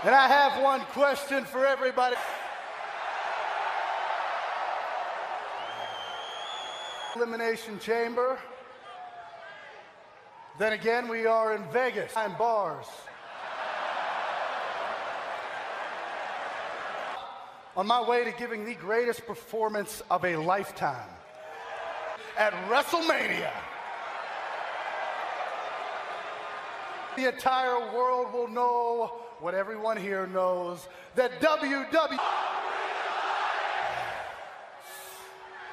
And I have one question for everybody. Elimination Chamber. Then again, we are in Vegas, behind bars. On my way to giving the greatest performance of a lifetime at WrestleMania. The entire world will know what everyone here knows, that WWE.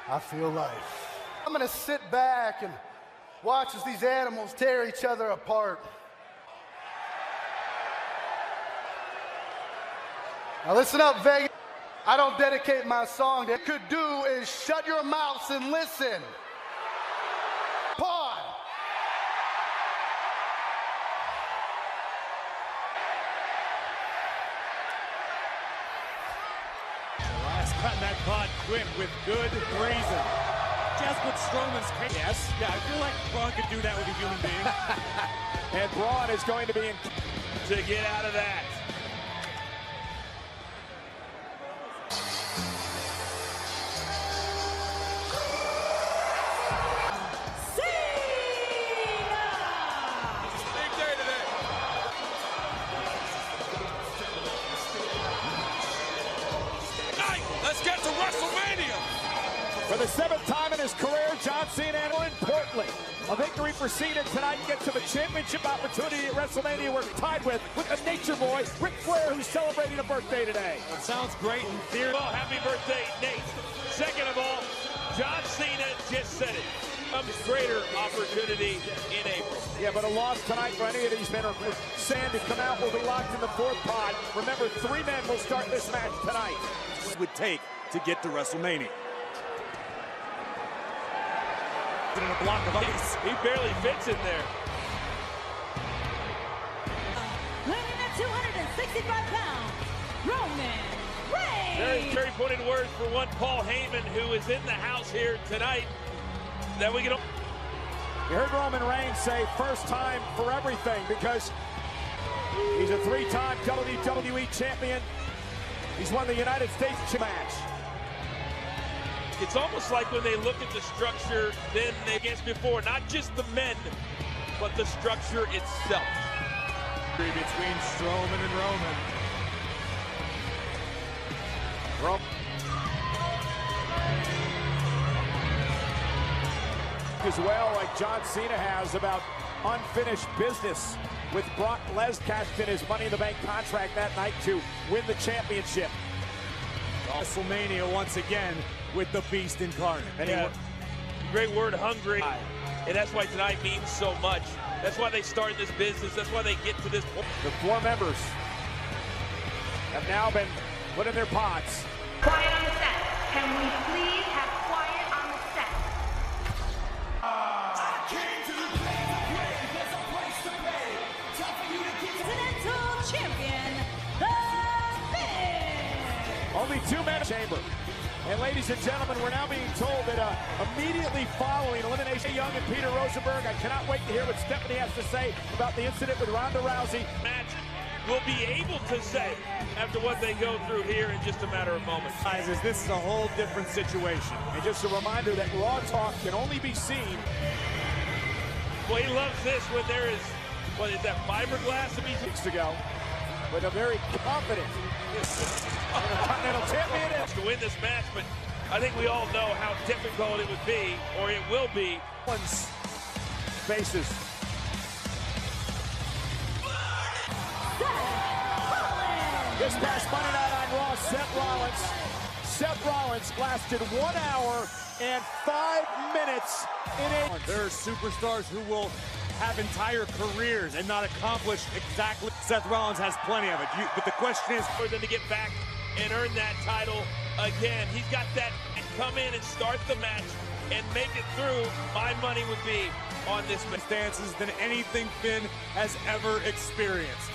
I feel life. I'm gonna sit back and watch as these animals tear each other apart. Now listen up, Vegas. I don't dedicate my song. What you could do is shut your mouths and listen. Pause. Elias cutting that pod quick with good reason. Just with Strowman's case. Yes. Yeah, I feel like Braun could do that with a human being. And Braun is going to be in to get out of that. Let's get to WrestleMania! For the 7th time in his career, John Cena, and more importantly, a victory for Cena tonight to get to the championship opportunity at WrestleMania. We're tied with the Nature Boy, Ric Flair, who's celebrating a birthday today. That sounds great in theory. Well, happy birthday, Nate. Second of all, John Cena just said it. A greater opportunity in April. Yeah, but a loss tonight for any of these men or Sand to come out will be locked in the 4th pod. Remember, 3 men will start this match tonight. It would take to get to WrestleMania. In a block of ice. He barely fits in there. Weighing at 265 pounds, Roman Reigns. Very pointed words for one Paul Heyman, who is in the house here tonight. That we can. You heard Roman Reigns say first time for everything because he's a 3-time WWE champion. He's won the United States match. It's almost like when they look at the structure, then they against before, not just the men, but the structure itself. Between Strowman and Roman. As well, like John Cena has, about unfinished business with Brock Lesnar cashed in his Money in the Bank contract that night to win the championship. WrestleMania once again with the Beast incarnate. Yeah. Great word, hungry. And that's why tonight means so much. That's why they start this business. That's why they get to this point. The 4 members have now been put in their pods. Quiet on the set. Can we please have quiet on the set? Continental Champion, The Miz. Only 2 men in the chamber. And ladies and gentlemen, we're now being told that immediately following elimination, Young and Peter Rosenberg, I cannot wait to hear what Stephanie has to say about the incident with Ronda Rousey. Match will be able to say after what they go through here in just a matter of moments. This is a whole different situation. And just a reminder that Raw Talk can only be seen. Well, he loves this when there is, what is that, fiberglass to be weeks ago, with a very confident Continental Champion to win this match, but I think we all know how difficult it would be, or it will be. One's faces. This past Monday night on Raw, Seth Rollins lasted 1 hour and 5 minutes in a... There are superstars who will have entire careers and not accomplish exactly. Seth Rollins has plenty of it. But the question is, for them to get back and earn that title again. He's got that and come in and start the match and make it through. My money would be on this stances than anything Finn has ever experienced.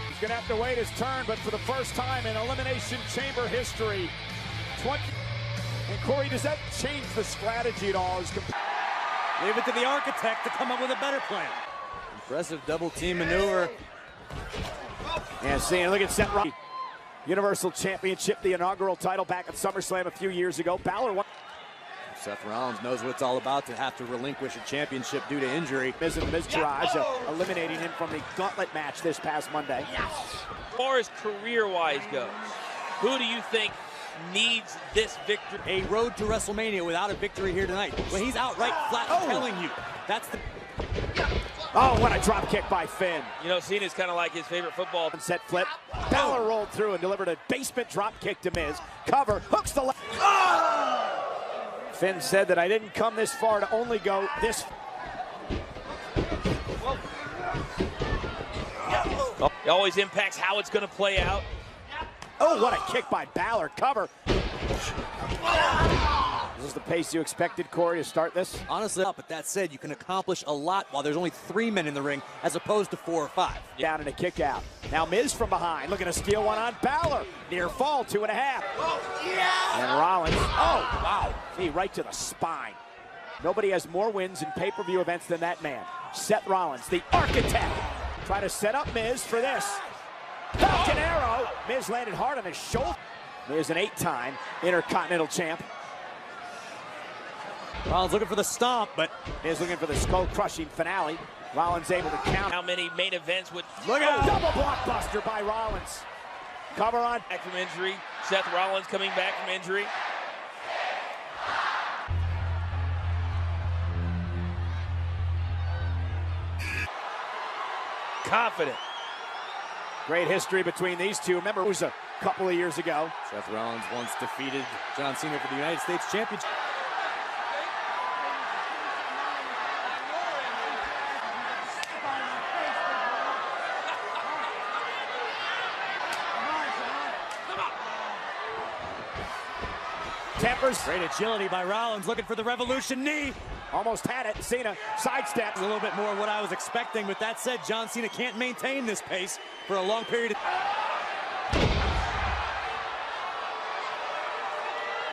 He's going to have to wait his turn, but for the first time in Elimination Chamber history, 20. And Corey, does that change the strategy at all? Leave it to the architect to come up with a better plan. Impressive double team maneuver. And Cena, look at Seth Rollins. Universal Championship, the inaugural title back at SummerSlam a few years ago. Balor won. Seth Rollins knows what it's all about to have to relinquish a championship due to injury. Miz and the Miztourage eliminating him from the gauntlet match this past Monday. As far as career-wise goes, who do you think needs this victory? A road to WrestleMania without a victory here tonight. When he's outright flat telling you that's the... Oh, what a drop kick by Finn. You know, Cena's kind of like his favorite football. Set flip. Balor rolled through and delivered a basement drop kick to Miz. Cover, hooks the left. Oh! Finn said that I didn't come this far to only go this. It always impacts how it's going to play out. Oh, what a kick by Balor. Cover. This is the pace you expected, Corey, to start this? Honestly, but that said, you can accomplish a lot while there's only 3 men in the ring as opposed to 4 or 5. Down and a kick out. Now Miz from behind, looking to steal one on Balor. Near fall, 2.5. Yeah! And Rollins, oh, wow. Knee right to the spine. Nobody has more wins in pay-per-view events than that man. Seth Rollins, the architect. Trying to set up Miz for this. Falcon Arrow. Miz landed hard on his shoulder. Miz an 8-time Intercontinental champ. Rollins looking for the stomp, but Miz looking for the skull-crushing finale. Rollins able to count. How many main events would... Look at double blockbuster by Rollins. Cover on. Back from injury. Seth Rollins coming back from injury. Confident. Great history between these two. Remember, it was a couple of years ago. Seth Rollins once defeated John Cena for the United States Championship. Tempers. Great agility by Rollins, looking for the Revolution knee. Almost had it. Cena sidesteps. A little bit more of what I was expecting, but that said, John Cena can't maintain this pace for a long period of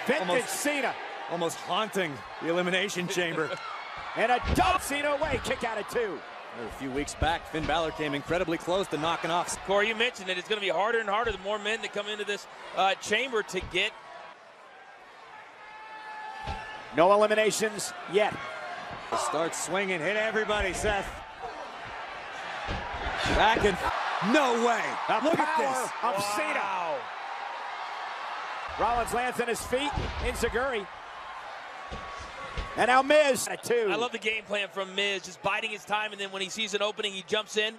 Vintage Cena. Almost haunting the Elimination Chamber. And a dump Cena away. Kick out at 2. A few weeks back, Finn Balor came incredibly close to knocking off. Corey, you mentioned that it's going to be harder and harder the more men that come into this chamber to get. No eliminations yet. Start swinging, hit everybody, Seth. Back and no way. Look at this. Of Cena. Wow. Rollins lands on his feet. Enziguri. And now Miz at 2. I love the game plan from Miz, just biding his time, and then when he sees an opening, he jumps in.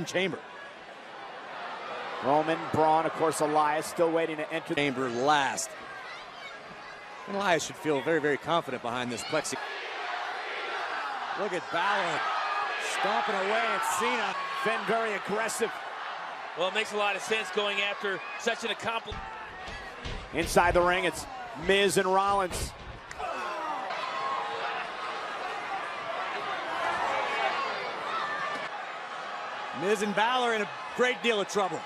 Chamber. Roman, Braun, of course, Elias still waiting to enter. Chamber last. And Elias should feel very, very confident behind this plexi. Look at Balor stomping away at Cena. Finn very aggressive. Well, it makes a lot of sense going after such an accomplished. Inside the ring, it's Miz and Rollins. Miz and Balor in a great deal of trouble.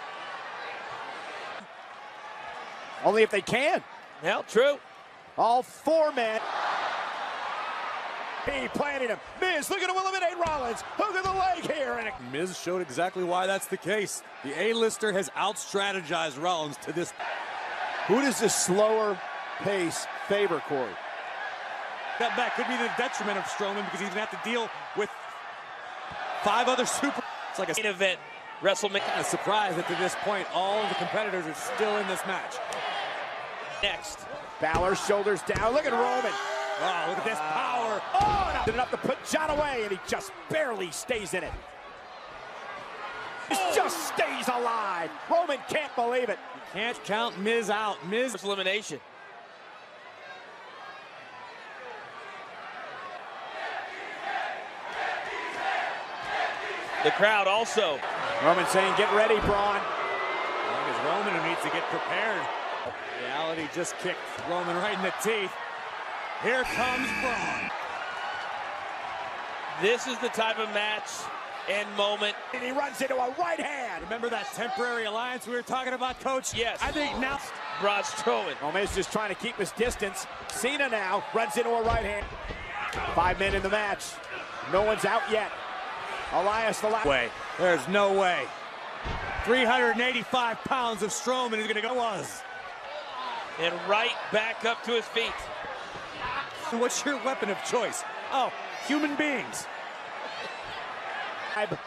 Only if they can. Well, true. All 4 men. He planted him. Miz looking to eliminate Rollins. Hook of the leg here. And Miz showed exactly why that's the case. The A-lister has out-strategized Rollins to this. who does this slower pace favor, Corey? That back could be the detriment of Strowman because he's going to have to deal with 5 other super. It's like a main event. WrestleMania. A surprise that to this point, all of the competitors are still in this match. Next. Balor shoulders down. Look at Roman. Wow, look at this power. Oh, no. Enough to put John away, and he just barely stays in it. He just stays alive. Roman can't believe it. You can't count Miz out. Miz First elimination. The crowd also. Roman saying, get ready, Braun. It's Roman who needs to get prepared. Reality just kicked Roman right in the teeth. Here comes Braun. This is the type of match and moment. And he runs into a right hand. Remember that temporary alliance we were talking about, Coach? Yes. I think now Braun Strowman. Roman's just trying to keep his distance. Cena now runs into a right hand. 5 men in the match. No one's out yet. Elias the last. way. There's no way. 385 pounds of Strowman is going to go. And right back up to his feet. What's your weapon of choice? Oh, human beings.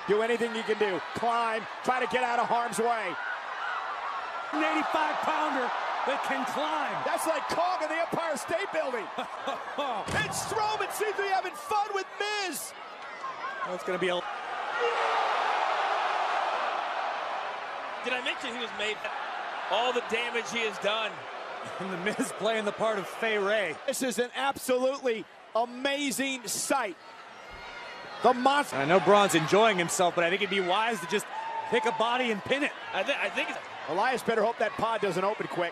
Do anything you can do. Climb, try to get out of harm's way. An 85-pounder that can climb. That's like Kong in the Empire State Building. And Strowman seems to be having fun with Miz. Oh, it's going to be a... Did I mention he was made all the damage he has done? And the Miz playing the part of Fay Ray. This is an absolutely amazing sight. The monster. I know Braun's enjoying himself, but I think it'd be wise to just pick a body and pin it. I think Elias better hope that pod doesn't open quick.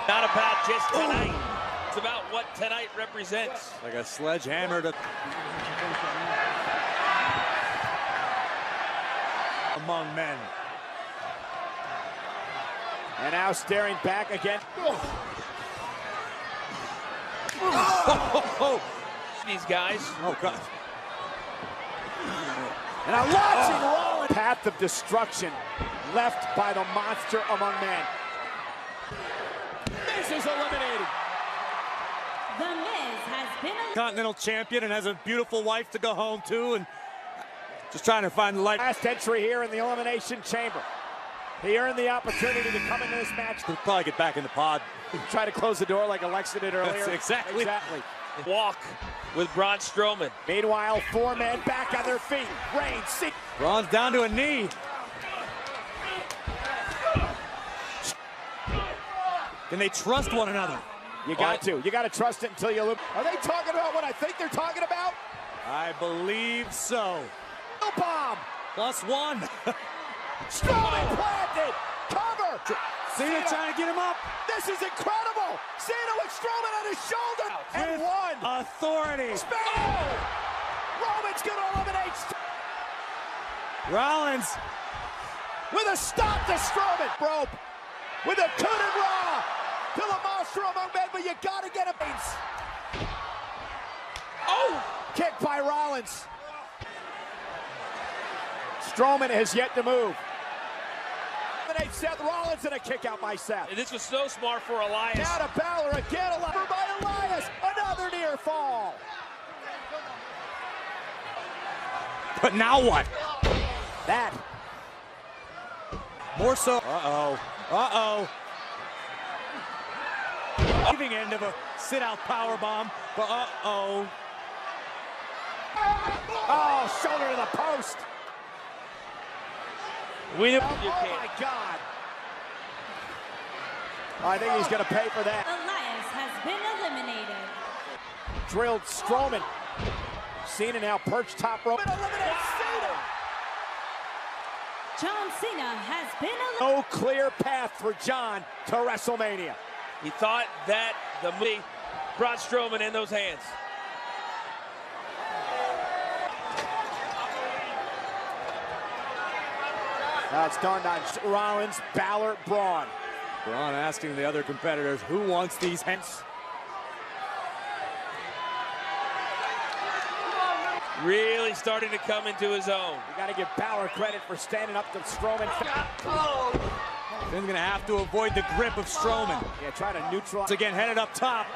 not about just tonight. It's about what tonight represents. Like a sledgehammer to... among men. And now staring back again. These guys. Oh, God. And a launching roll. Path of destruction left by the monster among men. Miz is eliminated. The Miz has been Continental champion and has a beautiful wife to go home to, and just trying to find the light. Last entry here in the Elimination Chamber. He earned the opportunity to come into this match. He'll probably get back in the pod. Try to close the door like Alexa did earlier. That's exactly. Walk with Braun Strowman. Meanwhile, four men back on their feet. Reigns, see. Braun's down to a knee. Can they trust one another? You got to. You got to trust it until you lose. Are they talking about what I think they're talking about? I believe so. Bomb. +1. Strowman planted. Cover. Cena trying to get him up. This is incredible. Cena with Strowman on his shoulder. And With one. authority. Roman's going to eliminate. Rollins. With a stop to Strowman. Rope. With a coup de grace to the monster among men, but you got to get him. Oh! Kick by Rollins. Strowman has yet to move. Eliminate Seth Rollins and a kick out by Seth. And this was so smart for Elias. Now to Balor again, by Elias. Another near fall. But now what? That. More so. Uh-oh. Uh-oh. Receiving end of a sit-out powerbomb. But uh-oh. Oh, shoulder to the post. Oh my God. I think he's going to pay for that. Elias has been eliminated. Drilled Strowman. Cena now perched top rope. Eliminate Cena. John Cena has been eliminated. No clear path for John to WrestleMania. He thought that the movie brought Strowman in those hands. Now it's done on Rollins, Balor, Braun. Braun asking the other competitors, who wants these hands? Really starting to come into his own. You got to give Balor credit for standing up to Strowman. Finn's going to have to avoid the grip of Strowman. Yeah, try to neutralize. Again, headed up top.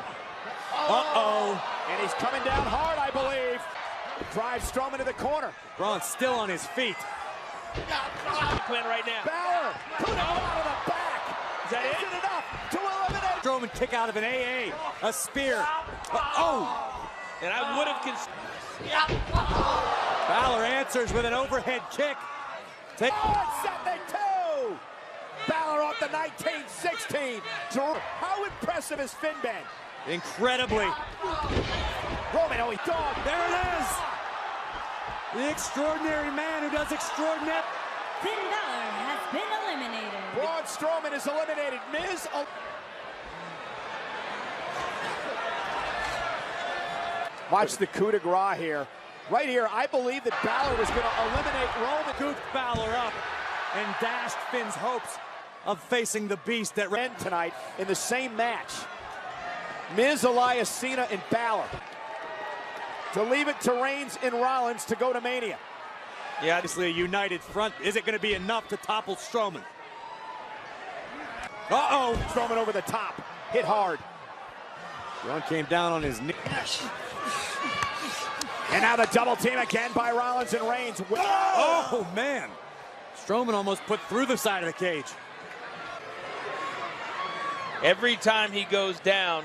Uh-oh. And he's coming down hard, I believe. Drives Strowman to the corner. Braun's still on his feet. Plan right now. Balor, put him out of the back. Is that it? Isn't enough to eliminate. Strowman kick out of an AA. A spear. Oh. And I would have Balor answers with an overhead kick. Oh, it's set the two. Balor off the 1916. How impressive has Finn been? Incredibly. Roman, oh, he dog. There it is. The extraordinary man who does extraordinary. Finn Balor has been eliminated. Braun Strowman is eliminated. Miz. Watch the coup de grace here. Right here, I believe that Balor was going to eliminate Roman. Goofed Balor up and dashed Finn's hopes of facing the beast that ran tonight in the same match. Miz, Elias, Cena, and Balor. To leave it to Reigns and Rollins to go to Mania. Yeah, Obviously a united front. Is it going to be enough to topple Strowman? Uh-oh! Strowman over the top. Hit hard. Braun came down on his knee. And now the double team again by Rollins and Reigns. Oh, man. Strowman almost put through the side of the cage. every time he goes down,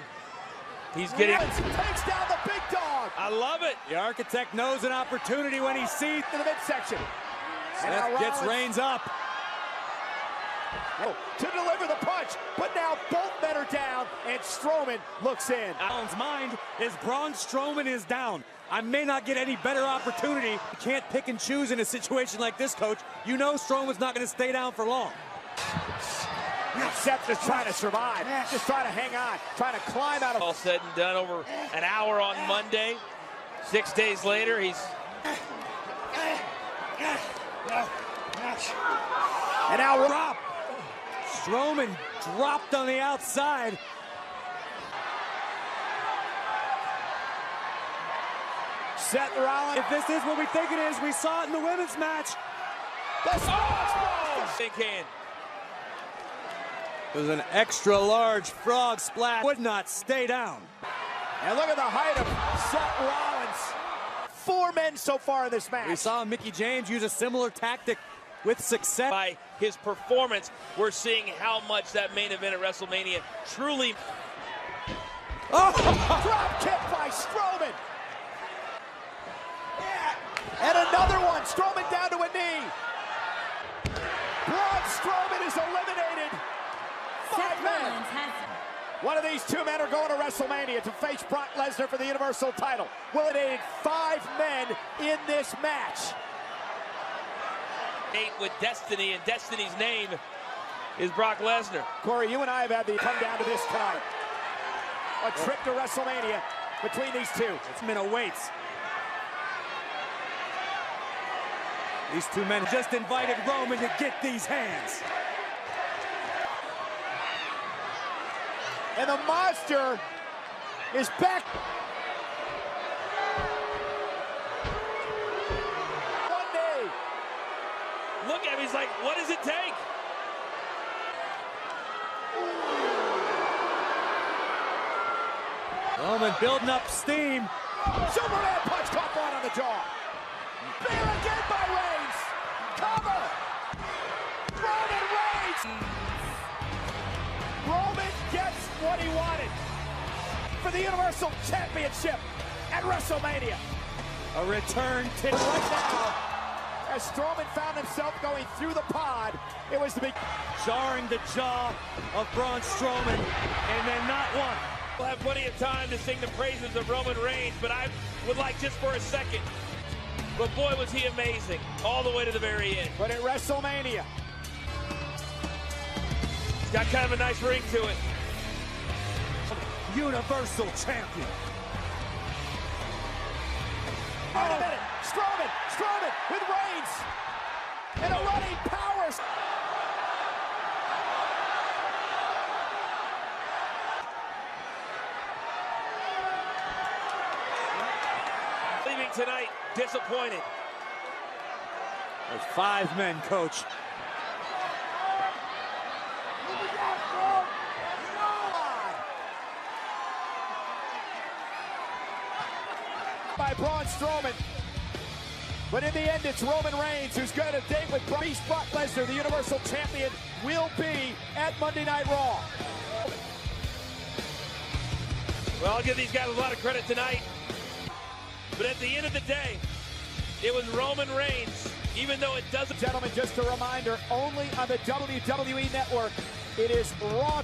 he's getting... Takes down the big dog. I love it. The Architect knows an opportunity when he sees To the midsection. And Seth now gets Rollins Reigns up. to deliver the punch, but now both men are down, and Strowman looks in. Allen's mind is Braun Strowman is down. I may not get any better opportunity. You can't pick and choose in a situation like this, Coach. You know Strowman's not going to stay down for long. Seth just trying to survive, just trying to hang on, trying to climb out of... All said and done, over an hour on Monday. 6 days later, he's... And now Drop. Strowman dropped on the outside. Seth Rollins. If this is what we think it is, we saw it in the women's match. Sink hand. It was an extra large frog splash. Would not stay down. And look at the height of Seth Rollins. 4 men so far in this match. We saw Mickie James use a similar tactic with success. By his performance, we're seeing how much that main event at WrestleMania truly... Drop kick by Strowman. And another one. Strowman down to a knee. Braun Strowman is eliminated. 5 men. One of these 2 men are going to WrestleMania to face Brock Lesnar for the Universal title. Will eliminated 5 men in this match. With Destiny, and Destiny's name is Brock Lesnar. Corey, you and I have had the come down to this tonight. A trip to WrestleMania between these 2. It's been awaits. These 2 men just invited Roman to get these hands. And the monster is back. One day. Look at him, he's like, what does it take? Roman building up steam. Superman punch caught Braun on the jaw. Bear again by Reigns. Cover. Roman Reigns. Roman gets what he wanted for the Universal Championship at WrestleMania. A return to Right now, as Strowman found himself going through the pod, it was the big... jarring the jaw of Braun Strowman, and then not one. We'll have plenty of time to sing the praises of Roman Reigns, but I would like just for a second. But boy, was he amazing, all the way to the very end. But at WrestleMania, It's got kind of a nice ring to it. Universal Champion. wait a minute, Strowman with Reigns, and a running powers. Leaving tonight, disappointed. There's 5 men, Coach. By Braun Strowman. But in the end, it's Roman Reigns who's going to date with Brock Lesnar. The Universal Champion will be at Monday Night Raw. Well, I'll give these guys a lot of credit tonight. But at the end of the day, it was Roman Reigns, even though it doesn't... Gentlemen, just a reminder, only on the WWE Network, it is Raw.